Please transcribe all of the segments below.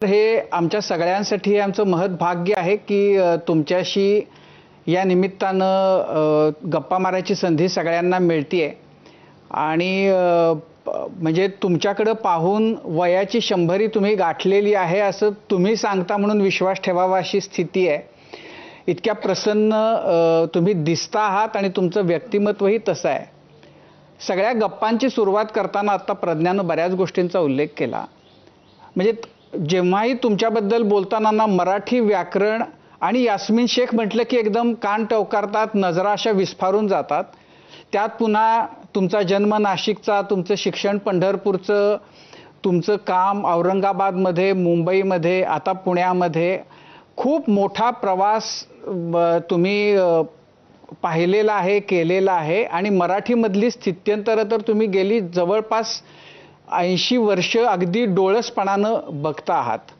हे आमच्या सगळ्यांसाठी आमचं महत् भाग्य आहे की तुमच्याशी या निमित्तानं गप्पा मारायची संधी सगळ्यांना मिळतेय आणि म्हणजे तुमच्याकडे पाहून वयाची 100 तुम्ही गाठलेली आहे असं तुम्ही सांगता म्हणून विश्वास ठेवावा अशी स्थिती आहे। इतक्या प्रसन्न तुम्ही दिसता आहात आणि तुमचं व्यक्तिमत्वही तसं आहे। सगळ्या गप्पांची सुरुवात करताना आता प्रज्ञानं बऱ्याच गोष्टींचा उल्लेख केला। म्हणजे जेव्हाही तुमच्याबद्दल बोलताना ना मराठी व्याकरण आणि यास्मीन शेख म्हटलं की एकदम कान टवकारतात, नजरा अशा विस्फारून जातात। त्यात पुन्हा तुमचा जन्म नाशिकचा, तुमचं शिक्षण पंढरपूरचं, तुमचं काम औरंगाबादमध्ये, मुंबईमध्ये, आता पुण्यामध्ये खूप मोठा प्रवास तुम्ही पाहिलेला आहे, केलेला आहे आणि मराठीमधली स्थित्यंतर तर तुम्ही गेली जवळपास 80 वर्ष अगदी डोळसपणानं बघता आहात।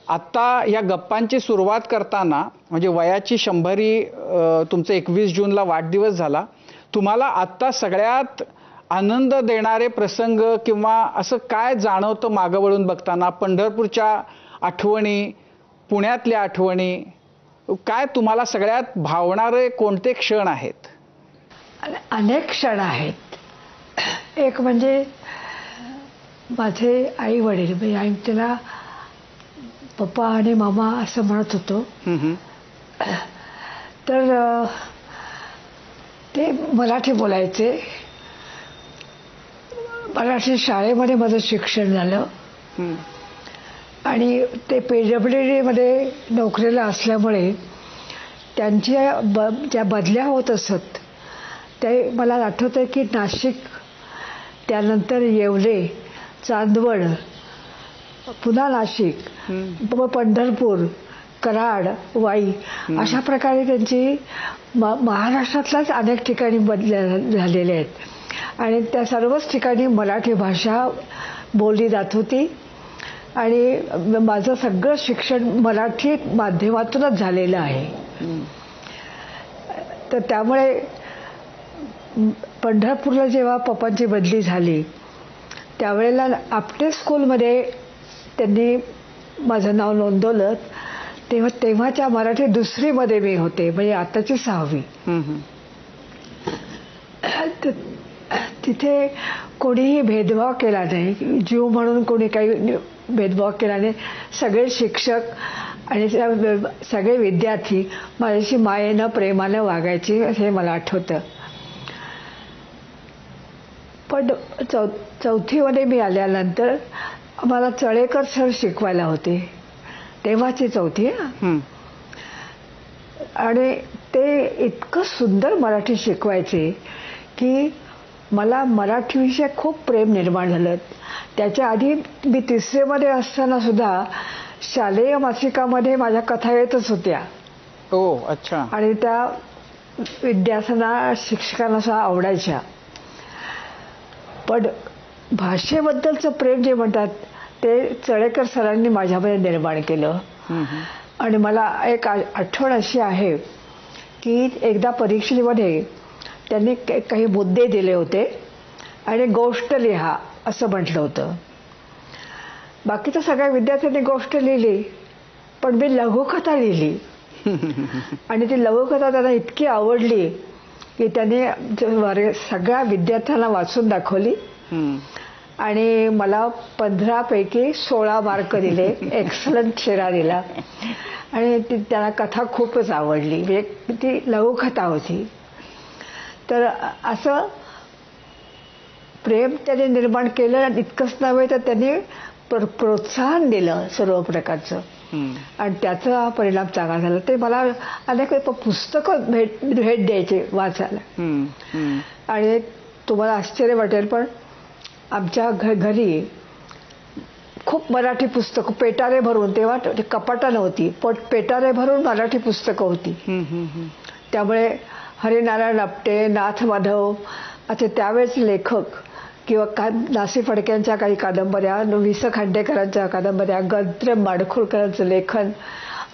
आता या गप्पांची सुरुवात करताना म्हणजे वयाची 100 तुमचं 21 जूनला वाढदिवस झाला। तुम्हाला आता सगळ्यात आनंद देणारे प्रसंग किंवा असं काय जाणवतं मागे वळून बघताना? पंढरपूरच्या आठवणी, पुण्यातल्या आठवणी, काय तुम्हाला सगळ्यात भावणारे कोणते क्षण आहेत? अनेक क्षण आहेत। एक म्हणजे माझे आई वडील, म्हणजे आम्ही त्याला पप्पा आणि मामा असं म्हणत होतो। तर ते मराठी बोलायचे। मराठी शाळेमध्ये माझं शिक्षण झालं आणि ते PWD मध्ये नोकरीला असल्यामुळे त्यांच्या ज्या बदल्या होत असत ते मला आठवतं की नाशिक, त्यानंतर येवले, चांदवड, पुन्हा नाशिक, पंढरपूर, कराड, वाई अशा प्रकारे त्यांची महाराष्ट्रातल्याच अनेक ठिकाणी बदल्या झालेल्या आहेत आणि त्या सर्वच ठिकाणी मराठी भाषा बोलली जात होती आणि माझं सगळं शिक्षण मराठी माध्यमातूनच झालेलं आहे। तर त्यामुळे पंढरपूरला जेव्हा पप्पांची बदली झाली त्यावेळेला आपटे स्कूलमध्ये त्यांनी माझं नाव नोंदवलं। तेव्हाच्या मराठी दुसरीमध्ये मी होते, म्हणजे आताची 6वी। तिथे कोणीही भेदभाव केला नाही, जीव म्हणून कोणी काही भेदभाव केला नाही। सगळे शिक्षक आणि सगळे विद्यार्थी माझ्याशी मायेनं प्रेमानं वागायचे हे मला आठवतं। पण चौथीमध्ये मी आल्यानंतर आम्हाला चळेकर सर शिकवायला होते, तेव्हाची चौथी। आणि ते इतकं सुंदर मराठी शिकवायचे की मला मराठीविषयी खूप प्रेम निर्माण झालं। त्याच्या आधी मी 3रीमध्ये असताना सुद्धा शालेय मासिकामध्ये माझ्या कथा येतच होत्या। अच्छा। आणि त्या विद्यार्थ्यांना, शिक्षकांना सुद्धा आवडायच्या। पण भाषेबद्दलचं प्रेम जे म्हणतात ते चळेकर सरांनी माझ्यामध्ये निर्माण केलं। आणि मला एक आठवण अशी आहे की एकदा परीक्षेमध्ये त्यांनी काही मुद्दे दिले होते आणि गोष्ट लिहा असं म्हटलं होतं। बाकीच्या सगळ्या विद्यार्थ्यांनी गोष्ट लिहिली पण मी लघुकथा लिहिली आणि ती लघुकथा त्यांना इतकी आवडली की त्यांनी सगळ्या विद्यार्थ्यांना वाचून दाखवली आणि मला 15 पैकी 16 मार्क दिले, एक्सलंट शेरा दिला आणि त्यांना कथा खूपच आवडली, म्हणजे ती लघुकथा होती। तर असं प्रेम त्याने निर्माण केलं आणि इतकंच नव्हे तर त्यांनी प्रोत्साहन दिलं सर्व प्रकारचं आणि त्याचा परिणाम चांगला झाला। ते मला अनेक पुस्तकं भेट द्यायचे वाचायला आणि तुम्हाला आश्चर्य वाटेल पण आमच्या घरी खूप मराठी पुस्तकं पेटारे भरून, तेव्हा कपाटा नव्हती पण पेटारे भरून मराठी पुस्तकं होती। त्यामुळे हरिनारायण आपटे, नाथ माधव असे त्यावेळेस लेखक किंवा नासी फडक्यांच्या काही कादंबऱ्या, वि.स. खांडेकरांच्या कादंबऱ्या, गद्र माडखोळकरांचं लेखन,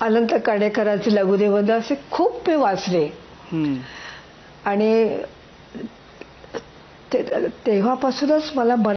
अनंत काणेकरांचे लघुनिबंध असे खूप मी वाचले आणि तेव्हापासूनच मला